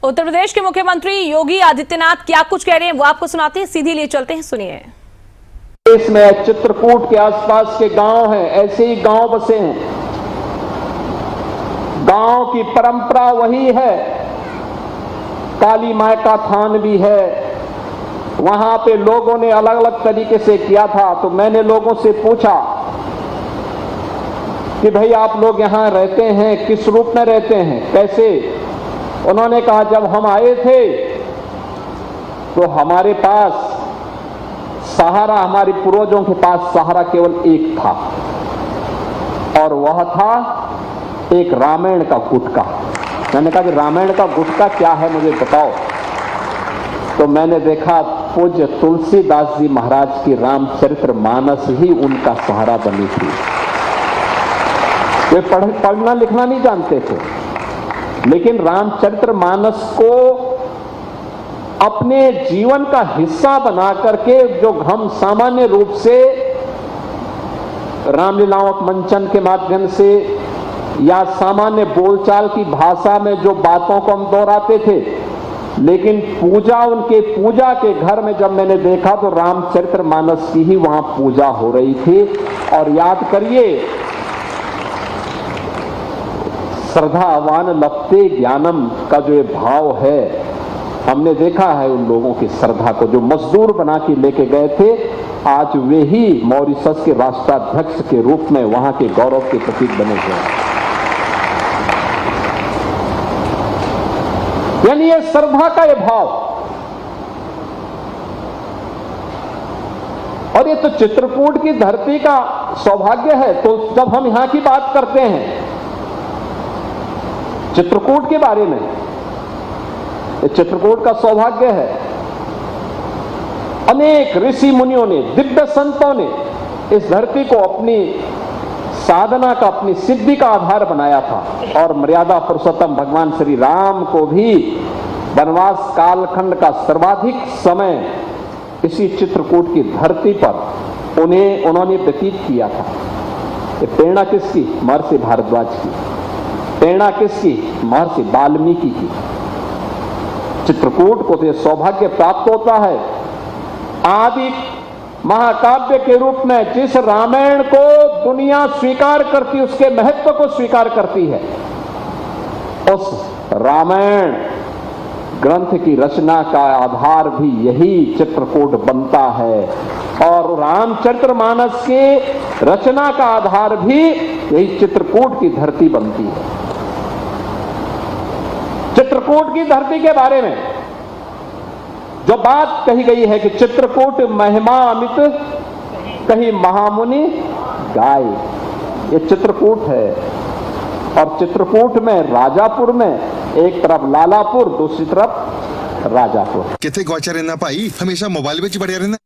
उत्तर प्रदेश के मुख्यमंत्री योगी आदित्यनाथ क्या कुछ कह रहे हैं वो आपको सुनाते हैं, सीधी लिए चलते हैं, सुनिए। देश में चित्रकूट के आसपास के गांव हैं, ऐसे ही गांव बसे हैं। गांव की परंपरा वही है, काली माई का थान भी है। वहां पे लोगों ने अलग अलग तरीके से किया था। तो मैंने लोगों से पूछा कि भाई आप लोग यहां रहते हैं, किस रूप में रहते हैं, कैसे? उन्होंने कहा जब हम आए थे तो हमारे पास सहारा, हमारे पूर्वजों के पास सहारा केवल एक था और वह था एक रामायण का गुटका। मैंने कहा कि रामायण का गुटका क्या है मुझे बताओ। तो मैंने देखा पूज्य तुलसीदास जी महाराज की रामचरित्र मानस ही उनका सहारा बनी थी। वे पढ़ना लिखना नहीं जानते थे, लेकिन रामचरित्र मानस को अपने जीवन का हिस्सा बना करके, जो हम सामान्य रूप से रामलीलाओं मंचन के माध्यम से या सामान्य बोलचाल की भाषा में जो बातों को हम दोहराते थे, लेकिन पूजा, उनके पूजा के घर में जब मैंने देखा तो रामचरित्र मानस की ही वहां पूजा हो रही थी। और याद करिए, श्रद्धावान लभते ज्ञानम का जो ये भाव है, हमने देखा है उन लोगों की श्रद्धा को जो मजदूर बना के लेके गए थे, आज वे ही मॉरिशस के राष्ट्राध्यक्ष के रूप में वहां के गौरव के प्रतीक बने हुए हैं। यानी ये श्रद्धा का ये भाव। और ये तो चित्रकूट की धरती का सौभाग्य है। तो जब हम यहां की बात करते हैं चित्रकूट के बारे में, ये चित्रकूट का सौभाग्य है। अनेक ऋषि मुनियों ने, दिव्य संतों ने इस धरती को अपनी साधना का, अपनी सिद्धि का आधार बनाया था। और मर्यादा पुरुषोत्तम भगवान श्री राम को भी वनवास कालखंड का सर्वाधिक समय इसी चित्रकूट की धरती पर उन्होंने व्यतीत किया था। ये प्रेरणा किसकी? महर्षि भारद्वाज की। प्रेरणा किसकी? महर्षि वाल्मीकि की। चित्रकूट को तो सौभाग्य प्राप्त होता है, आदि महाकाव्य के रूप में जिस रामायण को दुनिया स्वीकार करती, उसके महत्व को स्वीकार करती है, उस रामायण ग्रंथ की रचना का आधार भी यही चित्रकूट बनता है। और रामचरितमानस के रचना का आधार भी यही चित्रकूट की धरती बनती है। चित्रकूट की धरती के बारे में जो बात कही गई है कि चित्रकूट महिमा अमित कहीं महामुनि गाय, ये चित्रकूट है। और चित्रकूट में राजापुर में एक तरफ लालापुर, दूसरी तरफ राजापुर। कितने गौचा रहना भाई, हमेशा मोबाइल में बढ़िया रहना।